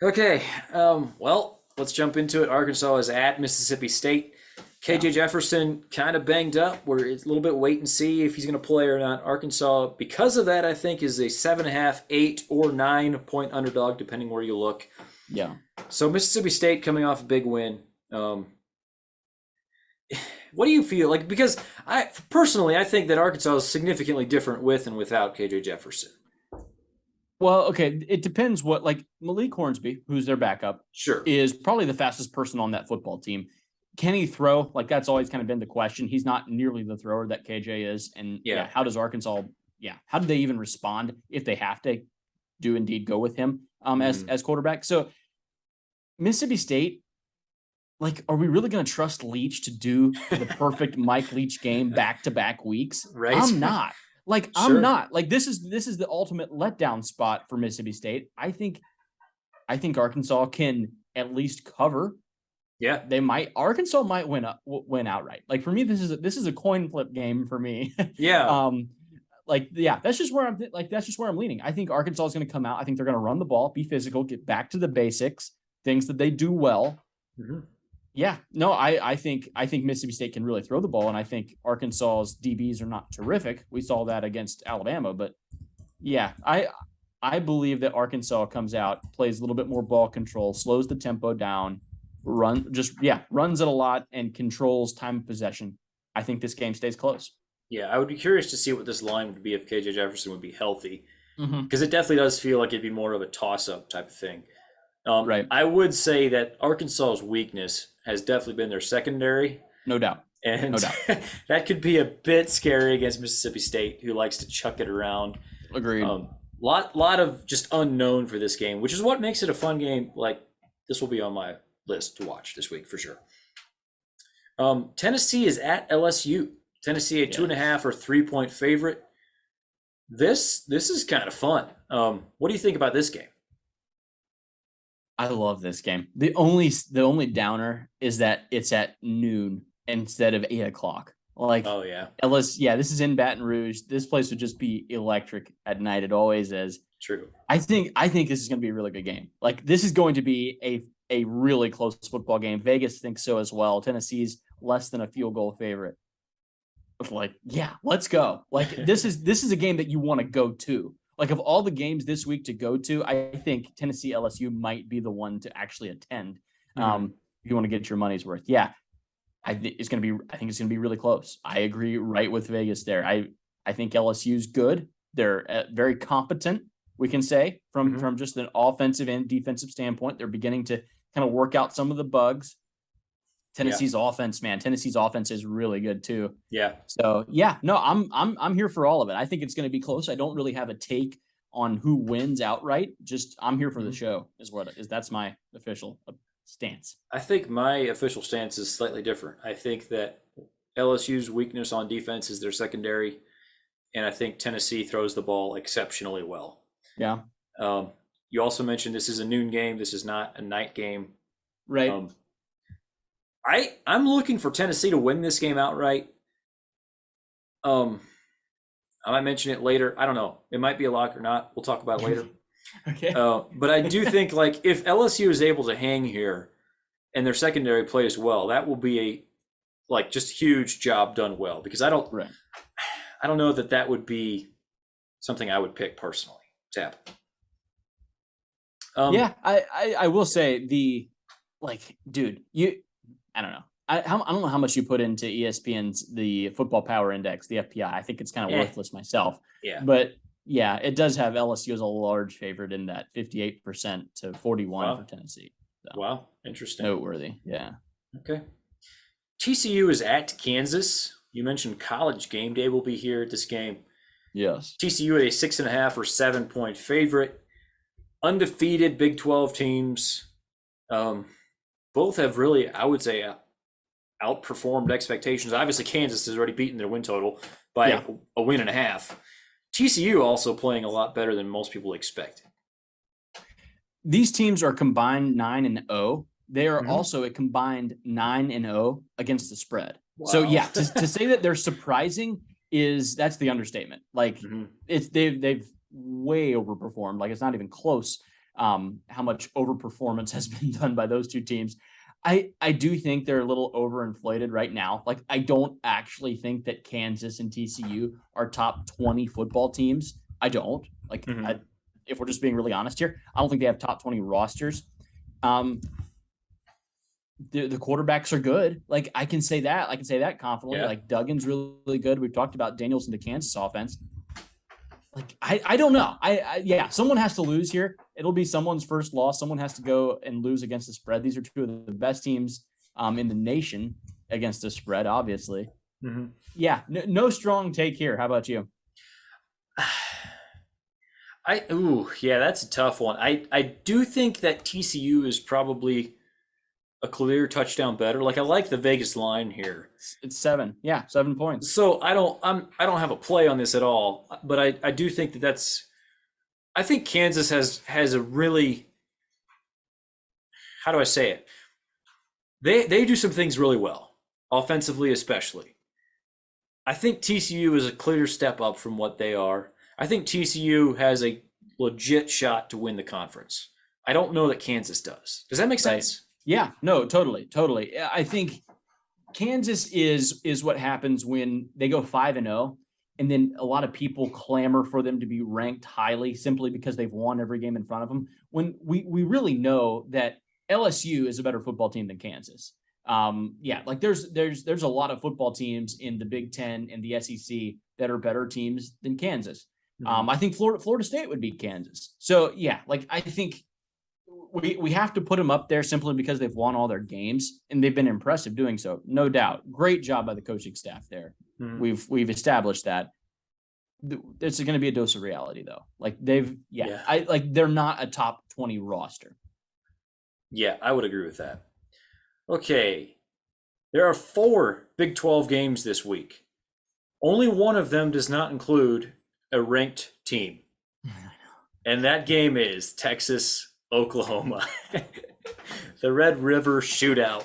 Okay, well, let's jump into it. Arkansas is at Mississippi State. Yeah. KJ Jefferson kind of banged up. We're a little bit wait and see if he's going to play or not. Arkansas, because of that, I think is a 7.5, 8, or 9 point underdog, depending where you look. Yeah. So Mississippi State coming off a big win. What do you feel like? Because I personally, I think that Arkansas is significantly different with and without KJ Jefferson. Well, okay. It depends what, like Malik Hornsby, who's their backup, Sure. is probably the fastest person on that football team. Can he throw? Like, that's always kind of been the question. He's not nearly the thrower that KJ is. And Yeah. how does Arkansas, how do they even respond if they have to do indeed go with him as quarterback? So Mississippi State, like, are we really going to trust Leach to do the perfect Mike Leach game back-to-back weeks? Right. I'm not. Like, Sure. I'm not. Like, this is the ultimate letdown spot for Mississippi State. I think Arkansas can at least cover. Yeah. Arkansas might win outright. Like, for me, this is a coin flip game for me. Yeah. That's just where I'm leaning. I think Arkansas is going to come out. I think they're going to run the ball, be physical, get back to the basics, things that they do well. Mm-hmm. Yeah, no, I think Mississippi State can really throw the ball, and I think Arkansas's DBs are not terrific. We saw that against Alabama, but yeah, I believe that Arkansas comes out, plays a little bit more ball control, slows the tempo down, runs it a lot, and controls time of possession. I think this game stays close. Yeah, I would be curious to see what this line would be if KJ Jefferson would be healthy, Mm-hmm. because it definitely does feel like it'd be more of a toss-up type of thing. Right. I would say that Arkansas's weakness has definitely been their secondary, No doubt. and No doubt. that could be a bit scary against Mississippi State, who likes to chuck it around. Agreed. Lot of just unknown for this game, which is what makes it a fun game. Like, this will be on my list to watch this week for sure. Tennessee is at LSU. Tennessee a 2.5 or 3 point favorite. This is kind of fun. What do you think about this game? I love this game. The only downer is that it's at noon instead of 8 o'clock. Like, Oh yeah, this is in Baton Rouge. This place would just be electric at night. It always is. true. I think this is going to be a really good game. Like, this is going to be a really close football game. Vegas thinks so as well. Tennessee's less than a field goal favorite. Like, yeah, let's go. Like, this is a game that you want to go to. Like, of all the games this week to go to, I think Tennessee LSU might be the one to actually attend. If you want to get your money's worth. Yeah. I think it's going to be really close. I agree right with Vegas there. I think LSU's good. They're very competent, we can say, from just an offensive and defensive standpoint. They're beginning to kind of work out some of the bugs. Tennessee's offense is really good too. Yeah. So yeah, no, I'm here for all of it. I think it's going to be close. I don't really have a take on who wins outright. Just I'm here for the show that's my official stance. I think my official stance is slightly different. I think that LSU's weakness on defense is their secondary, and I think Tennessee throws the ball exceptionally well. Yeah. You also mentioned this is a noon game. This is not a night game. Right. I'm looking for Tennessee to win this game outright. I might mention it later. I don't know. It might be a lock or not. We'll talk about it later. Okay. But I do think, like, if LSU is able to hang here and their secondary plays well, that will be just huge job done well, because I don't know that would be something I would pick personally to happen. I will say I don't know. I don't know how much you put into ESPN's the Football Power Index, the FPI. I think it's kind of worthless myself. Yeah. But yeah, it does have LSU as a large favorite in that 58% to 41 for Tennessee. So, wow, interesting. Noteworthy. Yeah. Okay. TCU is at Kansas. You mentioned College Game Day will be here at this game. Yes. TCU at a 6.5 or 7 point favorite. Undefeated Big 12 teams. Both have really, I would say, outperformed expectations. Obviously, Kansas has already beaten their win total by a win and a half. TCU also playing a lot better than most people expected. These teams are combined 9-0. They are also a combined 9-0 against the spread. Wow. So yeah, to say that they're surprising that's the understatement. Like they've way overperformed. Like, it's not even close. how much overperformance has been done by those two teams. I do think they're a little overinflated right now. Like, I don't actually think that Kansas and TCU are top 20 football teams. I don't. Like, if we're just being really honest here, I don't think they have top 20 rosters. The quarterbacks are good. Like, I can say that. I can say that confidently. Yeah. Like, Duggan's really good. We've talked about Daniels in the Kansas offense. Like, I don't know. Yeah, someone has to lose here. It'll be someone's first loss. Someone has to go and lose against the spread. These are two of the best teams in the nation against the spread, obviously. Yeah, no strong take here. How about you? Yeah, that's a tough one. I do think that TCU is probably a clear touchdown better. Like, I like the Vegas line here. It's 7. Yeah, 7 points. So I don't have a play on this at all, but I do think that's. I think Kansas has a really. How do I say it? They do some things really well, offensively especially. I think TCU is a clear step up from what they are. I think TCU has a legit shot to win the conference. I don't know that Kansas does. Does that make sense? Right. Yeah, no, totally. I think Kansas is what happens when they go 5-0, and then a lot of people clamor for them to be ranked highly simply because they've won every game in front of them. When we really know that LSU is a better football team than Kansas. Like there's a lot of football teams in the Big Ten and the SEC that are better teams than Kansas. I think Florida State would beat Kansas. So yeah, like I think we have to put them up there simply because they've won all their games and they've been impressive doing so, no doubt. Great job by the coaching staff there. We've established that. It's going to be a dose of reality though. Like they're not a top 20 roster. Yeah, I would agree with that. Okay. There are 4 Big 12 games this week. Only one of them does not include a ranked team. And that game is Texas, Oklahoma. The Red River Shootout.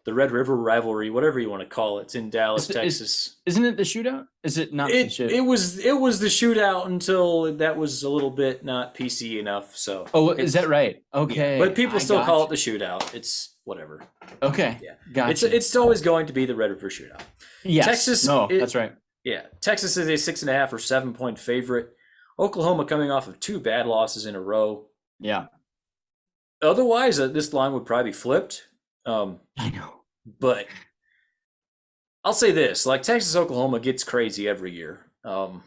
The Red River Rivalry, whatever you want to call it. It's in Dallas, Texas. Isn't it the shootout? Is it not the shootout? It was the shootout until that was a little bit not PC enough. So is that right? Okay. Yeah, but people still call it the shootout. It's whatever. Okay. Yeah. Gotcha. It's always going to be the Red River Shootout. Yes. Texas. That's right. Yeah. Texas is a 6.5 or 7 point favorite. Oklahoma coming off of 2 bad losses in a row. Yeah. Otherwise, this line would probably be flipped. I know. But I'll say this, like Texas, Oklahoma gets crazy every year. Don't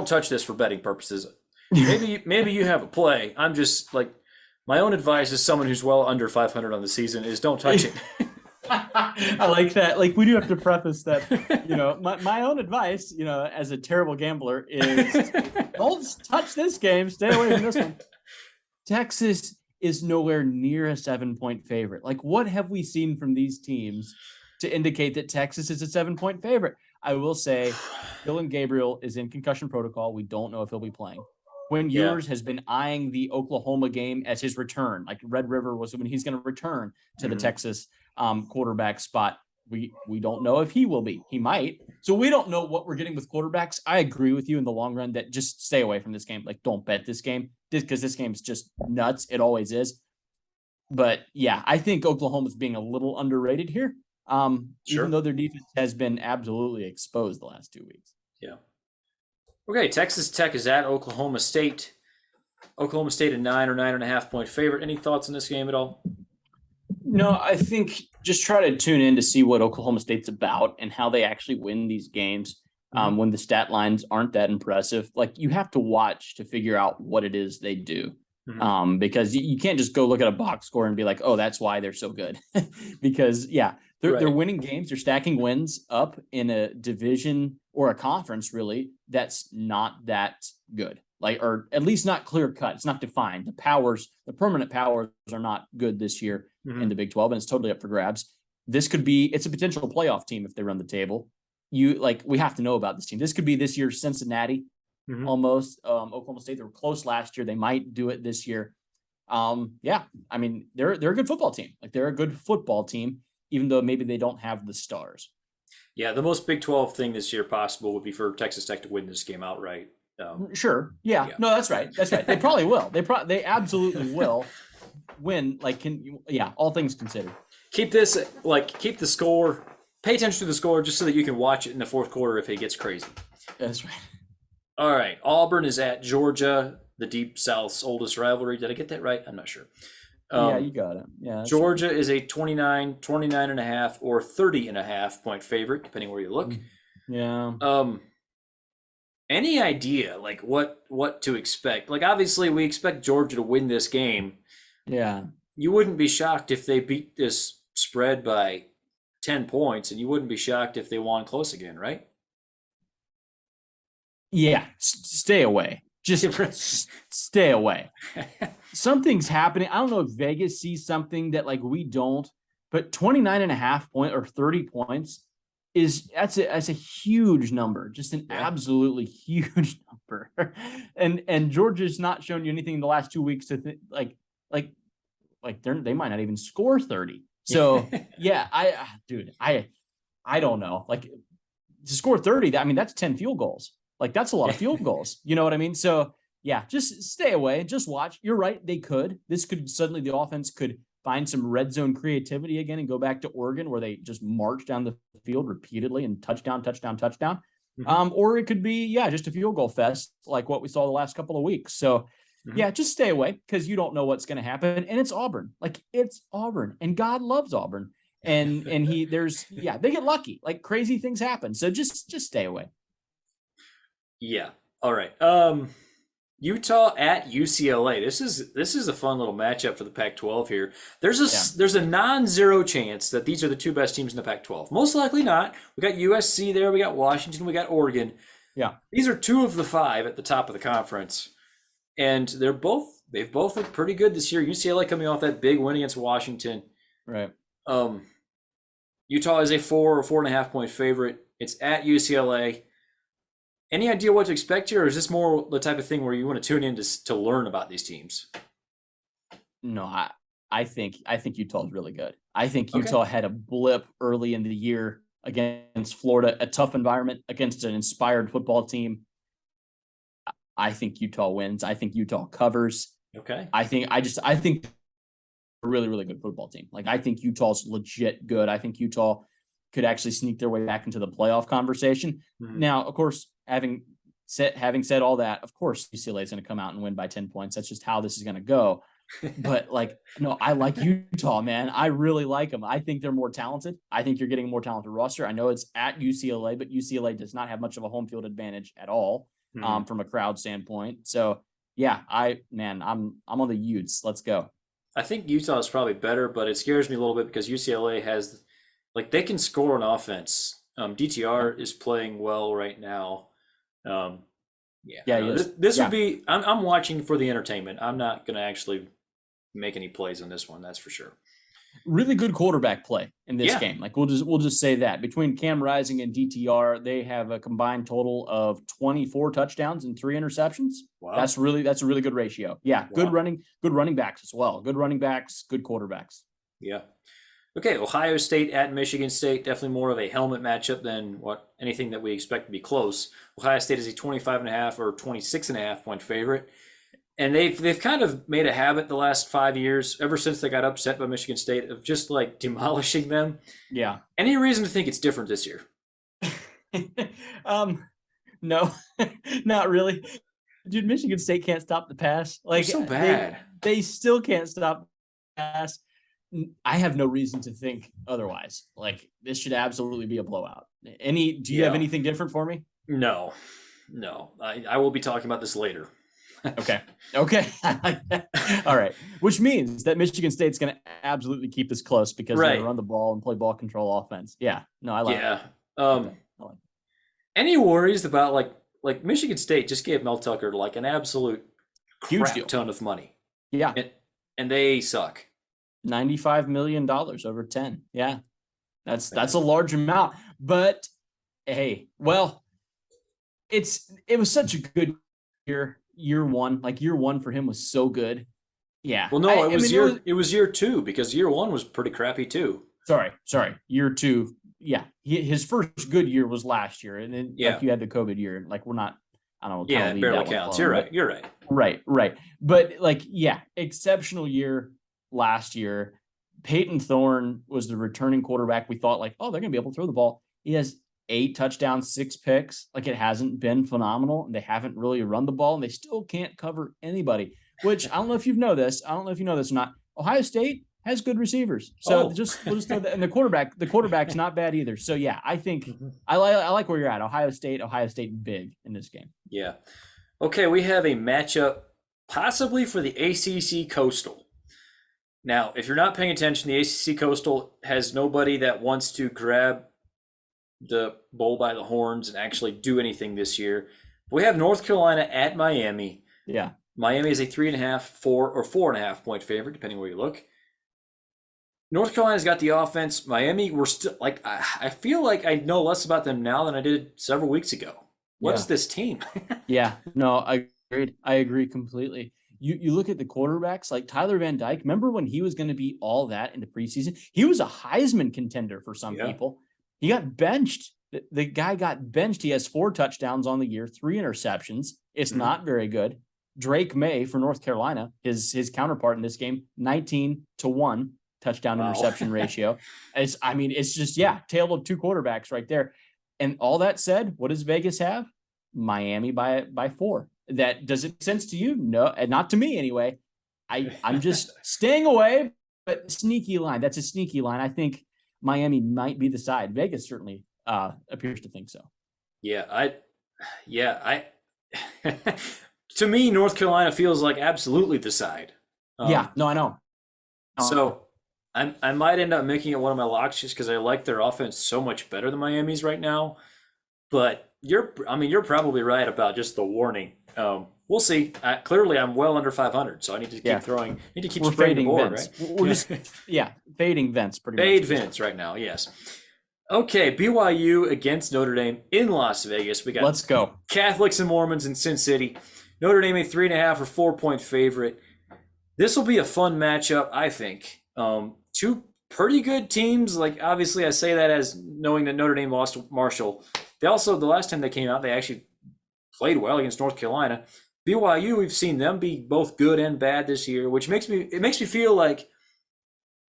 touch this for betting purposes. Maybe you have a play. I'm just like, my own advice as someone who's well under 500 on the season is don't touch it. I like that. Like, we do have to preface that, my own advice, as a terrible gambler is don't touch this game. Stay away from this one. Texas is nowhere near a 7 point favorite. Like, what have we seen from these teams to indicate that Texas is a 7 point favorite? I will say Dylan Gabriel is in concussion protocol. We don't know if he'll be playing. Quinn Ewers has been eyeing the Oklahoma game as his return. Like, Red River was when he's going to return to the Texas quarterback spot. We don't know if he will be. He might. So we don't know what we're getting with quarterbacks. I agree with you in the long run that just stay away from this game. Like, don't bet this game because this game is just nuts. It always is. But yeah, I think Oklahoma's being a little underrated here. Even though their defense has been absolutely exposed the last 2 weeks. Yeah. Okay, Texas Tech is at Oklahoma State. Oklahoma State a 9 or 9.5 point favorite. Any thoughts on this game at all? No, I think just try to tune in to see what Oklahoma State's about and how they actually win these games when the stat lines aren't that impressive. Like, you have to watch to figure out what it is they do because you can't just go look at a box score and be like, oh, that's why they're so good. Because, they're winning games. They're stacking wins up in a division or a conference, really, that's not that good. Like, or at least not clear cut. It's not defined. The permanent powers are not good this year in the Big 12, and it's totally up for grabs. It's a potential playoff team if they run the table. We have to know about this team. This could be this year's Cincinnati, almost. Oklahoma State, they were close last year. They might do it this year. I mean, they're a good football team. Like, they're a good football team, even though maybe they don't have the stars. Yeah, the most Big 12 thing this year possible would be for Texas Tech to win this game outright. Sure. Yeah. No, that's right. That's right. They probably will. They absolutely will win. Like, all things considered. Keep the score. Pay attention to the score just so that you can watch it in the fourth quarter if it gets crazy. That's right. All right. Auburn is at Georgia, the Deep South's oldest rivalry. Did I get that right? I'm not sure. Yeah, you got it. Yeah. Georgia is a 29 and a half, or 30 and a half point favorite, depending where you look. Yeah. Any idea like what to expect? Like, obviously we expect Georgia to win this game. Yeah. You wouldn't be shocked if they beat this spread by 10 points, and you wouldn't be shocked if they won close again, right? Yeah. Stay away. Just stay away. Something's happening. I don't know if Vegas sees something that like we don't, but 29 and a half point or 30 points that's a huge number, just an absolutely huge number. And Georgia's not shown you anything in the last 2 weeks to they might not even score 30. So yeah, I don't know. Like, to score 30, that's 10 field goals. Like, that's a lot of field goals. You know what I mean? So yeah, just stay away. Just watch. You're right. They could. This could suddenly, the offense could find some red zone creativity again and go back to Oregon, where they just march down the field repeatedly and touchdown. Mm-hmm. Or it could be, just a field goal fest like what we saw the last couple of weeks. So yeah, just stay away, because you don't know what's going to happen. And it's Auburn. Like, it's Auburn, and God loves Auburn. And they get lucky. Like, crazy things happen. So just stay away. Yeah. All right. Utah at UCLA. This is a fun little matchup for the Pac-12 here. There's a non-zero chance that these are the two best teams in the Pac-12. Most likely not. We got USC there. We got Washington. We got Oregon. Yeah. These are two of the five at the top of the conference, and they've both looked pretty good this year. UCLA coming off that big win against Washington. Right. Utah is a 4 or 4.5 point favorite. It's at UCLA. Any idea what to expect here, or is this more the type of thing where you want to tune in to learn about these teams? No, I think Utah is really good. I think Utah had a blip early in the year against Florida, a tough environment against an inspired football team. I think Utah wins. I think Utah covers. Okay. I think a really, really good football team. Like, I think Utah's legit good. I think Utah could actually sneak their way back into the playoff conversation. Mm-hmm. Now, of course, having said all that, of course, UCLA is going to come out and win by 10 points. That's just how this is going to go. But I like Utah, man. I really like them. I think they're more talented. I think you're getting a more talented roster. I know it's at UCLA, but UCLA does not have much of a home field advantage at all, from a crowd standpoint. So yeah, I'm on the Utes. Let's go. I think Utah is probably better, but it scares me a little bit because UCLA has, they can score on offense. DTR is playing well right now. This would be. I'm watching for the entertainment. I'm not going to actually make any plays on this one. That's for sure. Really good quarterback play in this game. Like, we'll just say that between Cam Rising and DTR, they have a combined total of 24 touchdowns and 3 interceptions. Wow. That's a really good ratio. Yeah. Wow. Good running backs as well. Good running backs, good quarterbacks. Yeah. Okay. Ohio State at Michigan State, definitely more of a helmet matchup than anything that we expect to be close. Ohio State is a 25.5 or 26.5 point favorite. And they've kind of made a habit the last 5 years, ever since they got upset by Michigan State, of just demolishing them. Yeah. Any reason to think it's different this year? No, not really. Dude, Michigan State can't stop the pass. Like, they're so bad. They still can't stop the pass. I have no reason to think otherwise. Like, this should absolutely be a blowout. Do you have anything different for me? No. I will be talking about this later. Okay. All right. Which means that Michigan State's going to absolutely keep this close because they run the ball and play ball control offense. Yeah. No, I like it. Yeah. Any worries about like Michigan State just gave Mel Tucker an absolute crap ton of money. Yeah. And they suck. $95 million over 10. Yeah. That's a large amount. But hey, well, it was such a good year. Year one for him was so good. Yeah. Well, no, it was year 2, because year 1 was pretty crappy too. Sorry. Year 2. Yeah. His first good year was last year. And then you had the COVID year. I don't know, Yeah, kind of it leave barely that one counts. alone. You're right. You're right. Right. But like, yeah, exceptional year last year. Peyton Thorne was the returning quarterback. We thought like, oh, they're going to be able to throw the ball. He has 8 touchdowns, 6 picks. Like it hasn't been phenomenal, and they haven't really run the ball, and they still can't cover anybody. Which I don't know if you know this. I don't know if you know this or not. Ohio State has good receivers, so we'll just throw that. And the quarterback's not bad either. So yeah, I think I like where you're at. Ohio State big in this game. Yeah. Okay, we have a matchup possibly for the ACC Coastal. Now, if you're not paying attention, the ACC Coastal has nobody that wants to grab the bull by the horns and actually do anything this year. We have North Carolina at Miami. Yeah. Miami is a 3.5, 4, or 4.5 point favorite, depending where you look. North Carolina's got the offense. Miami, we're still like, I feel like I know less about them now than I did several weeks ago. What is this team? Yeah, no, I agreed. I agree completely. You look at the quarterbacks like Tyler Van Dyke. Remember when he was going to be all that in the preseason? He was a Heisman contender for some people. He got benched. The guy got benched. He has 4 touchdowns on the year, 3 interceptions. It's not very good. Drake May for North Carolina, his counterpart in this game, 19-1 touchdown interception ratio. It's just, tale of 2 quarterbacks right there. And all that said, what does Vegas have? Miami by 4. That does it make sense to you? No, not to me anyway. I'm just staying away, but sneaky line. That's a sneaky line. I think Miami might be the side. Vegas certainly appears to think so. To me, North Carolina feels like absolutely the side. I know. So I might end up making it one of my locks just because I like their offense so much better than Miami's right now. But you're probably right about just the warning. We'll see. Clearly, I'm well under 500, so I need to keep throwing. Need to keep spreading the board, Vince. right? We're just fading Vince pretty much. Fade Vince right now. Yes. Okay, BYU against Notre Dame in Las Vegas. We got Let's go. Catholics and Mormons in Sin City. Notre Dame a 3.5 or 4 point favorite. This will be a fun matchup, I think. 2 pretty good teams. Like obviously, I say that as knowing that Notre Dame lost to Marshall. They also, the last time they came out, they actually played well against North Carolina. BYU, we've seen them be both good and bad this year, which makes me feel like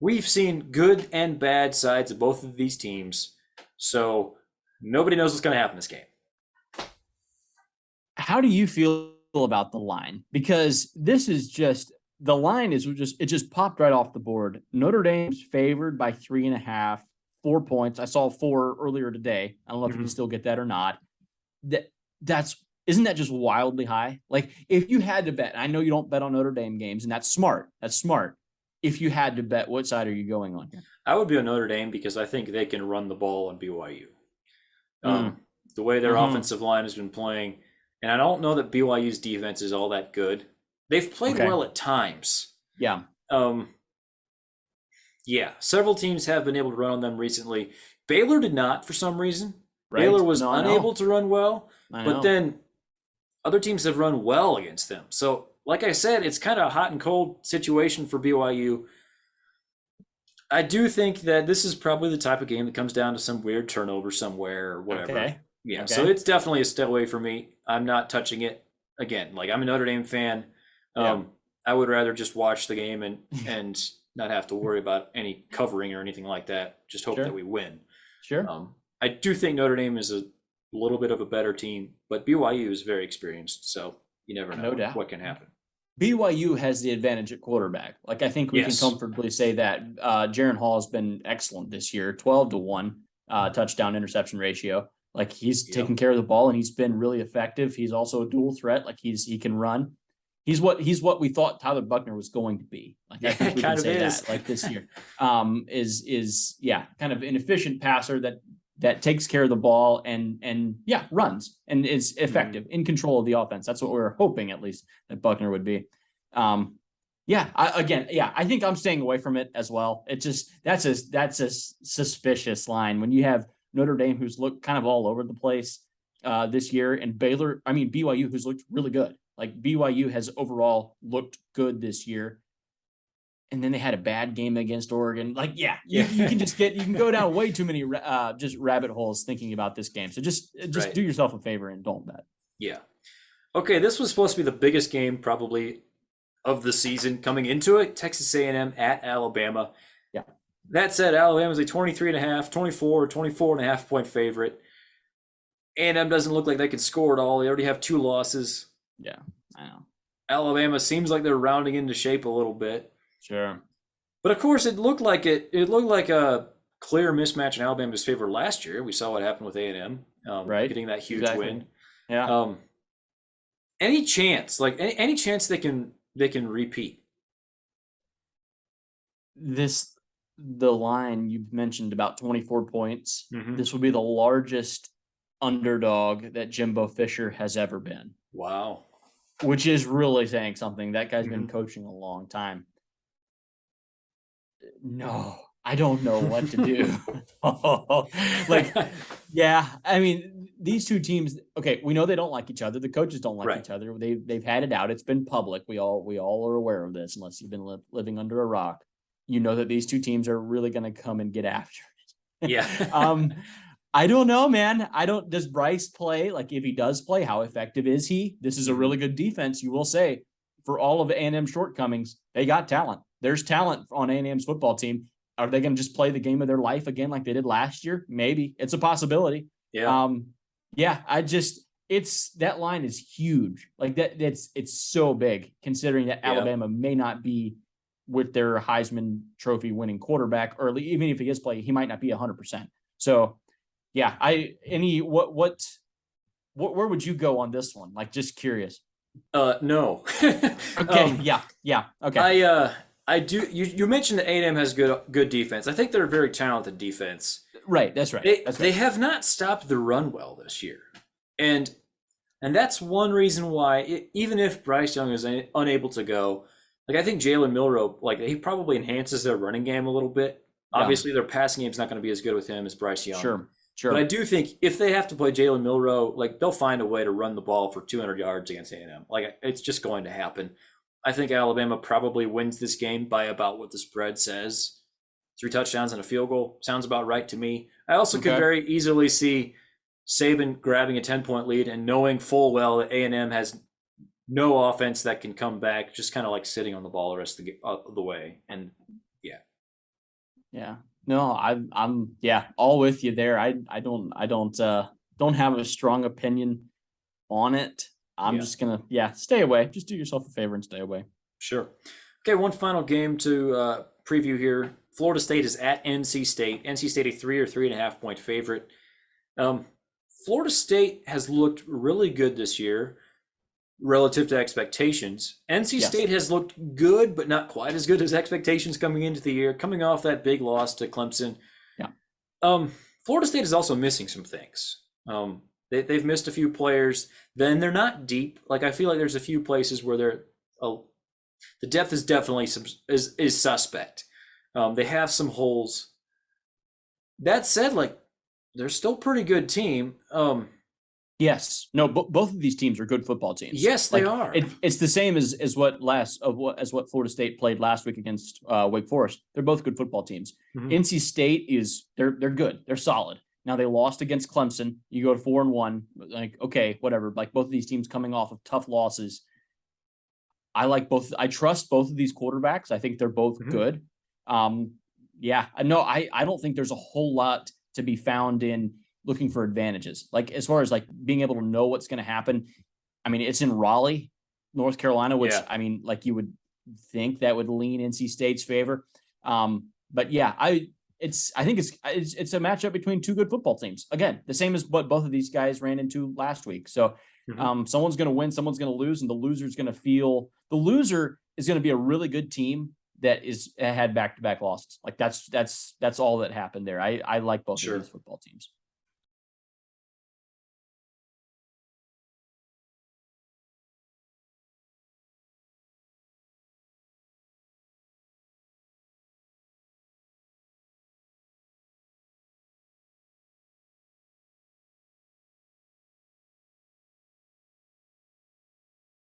we've seen good and bad sides of both of these teams. So nobody knows what's going to happen this game. How do you feel about the line? Because this is just the line it just popped right off the board. Notre Dame's favored by 3.5, 4 points. I saw 4 earlier today. I don't know if you can still get that or not. Isn't that just wildly high? Like if you had to bet, I know you don't bet on Notre Dame games, and that's smart. If you had to bet, what side are you going on here? I would be on Notre Dame because I think they can run the ball on BYU. The way their offensive line has been playing, and I don't know that BYU's defense is all that good. They've played well at times. Yeah. Several teams have been able to run on them recently. Baylor did not for some reason. Right. Baylor was unable to run well, but then other teams have run well against them. So, like I said, it's kind of a hot and cold situation for BYU. I do think that this is probably the type of game that comes down to some weird turnover somewhere or whatever. Okay. So it's definitely a step away for me. I'm not touching it. Again, like I'm a Notre Dame fan. I would rather just watch the game and not have to worry about any covering or anything like that. Just hope that we win. Sure. I do think Notre Dame is a little bit of a better team, but BYU is very experienced, so you never know what can happen. BYU has the advantage at quarterback. Like I think we can comfortably say that Jaron Hall has been excellent this year, 12-1 touchdown interception ratio. Like he's taking care of the ball and he's been really effective. He's also a dual threat. Like he can run. He's what we thought Tyler Buchner was going to be. Like I think we can say that. Like this year, is kind of an efficient passer that takes care of the ball and runs and is effective in control of the offense. That's what we're hoping at least that Buchner would be. I think I'm staying away from it as well. It's just that's a suspicious line when you have Notre Dame who's looked kind of all over the place this year, and BYU who's looked really good. Like BYU has overall looked good this year. And then they had a bad game against Oregon. Like, you can go down way too many just rabbit holes thinking about this game. So just do yourself a favor and don't bet. Yeah. Okay, this was supposed to be the biggest game probably of the season coming into it. Texas A&M at Alabama. Yeah. That said, Alabama's a 23.5, 24, 24.5 point favorite. A&M doesn't look like they can score at all. They already have 2 losses. Yeah, I know. Alabama seems like they're rounding into shape a little bit. Sure. But of course, it looked like a clear mismatch in Alabama's favor last year. We saw what happened with A&M, Right. getting that huge Exactly. win. Yeah. Any chance, like any chance they can repeat? The line you mentioned about 24 points. Mm-hmm. This will be the largest underdog that Jimbo Fisher has ever been. Wow. Which is really saying something. That guy's been Mhm. coaching a long time. No, I don't know what to do. Like, yeah, I mean, these two teams. Okay, we know they don't like each other. The coaches don't like Right. each other. They've had it out. It's been public. We all are aware of this. Unless you've been living under a rock, you know that these two teams are really going to come and get after it. Yeah. I don't know, man. Does Bryce play? Like, if he does play, how effective is he? This is a really good defense, you will say. For all of A&M's shortcomings, they got talent. There's talent on A&M's football team. Are they going to just play the game of their life again like they did last year? Maybe. It's a possibility. Yeah. Yeah, it's that line is huge. Like it's so big considering that Alabama may not be with their Heisman Trophy winning quarterback, or even if he is playing, he might not be 100%. So yeah, where would you go on this one? Like, just curious. No. Okay. Yeah. Okay. I do. You mentioned that A&M has good defense. I think they're a very talented defense. Right. That's right. They have not stopped the run well this year, and that's one reason why even if Bryce Young is unable to go, like I think Jalen Milroe, like he probably enhances their running game a little bit. Yeah. Obviously, their passing game's not going to be as good with him as Bryce Young. Sure. But I do think if they have to play Jalen Milroe, like they'll find a way to run the ball for 200 yards against A&M. Like it's just going to happen. I think Alabama probably wins this game by about what the spread says. 3 touchdowns and a field goal. Sounds about right to me. I also could very easily see Saban grabbing a 10-point lead and knowing full well that A&M has no offense that can come back, just kind of like sitting on the ball the rest of the way. And yeah. No, I'm all with you there. I don't have a strong opinion on it. I'm just gonna stay away. Just do yourself a favor and stay away. Sure. Okay, one final game to preview here. Florida State is at NC State. NC State a 3 or 3.5 point favorite. Florida State has looked really good this year relative to expectations. NC State has looked good, but not quite as good as expectations coming into the year, coming off that big loss to Clemson. Yeah. Florida State is also missing some things. They've missed a few players. Then they're not deep. Like I feel like there's a few places where the depth is definitely is suspect. They have some holes. That said, like they're still a pretty good team. Yes. No, both of these teams are good football teams. Yes, they are. It's the same as what Florida State played last week against Wake Forest. They're both good football teams. Mhm. NC State they're good. They're solid. Now they lost against Clemson. You go to 4-1. Like, okay, whatever. Like both of these teams coming off of tough losses. I like both. I trust both of these quarterbacks. I think they're both good. Yeah. No, I don't think there's a whole lot to be found in looking for advantages. Like as far as like being able to know what's going to happen. I mean, it's in Raleigh, North Carolina, which I mean, like you would think that would lean NC State's favor. But yeah, I think it's a matchup between two good football teams. Again, the same as what both of these guys ran into last week. So someone's going to win, someone's going to lose, and the loser is going to be a really good team that had back-to-back losses. Like that's all that happened there. I like both of these football teams.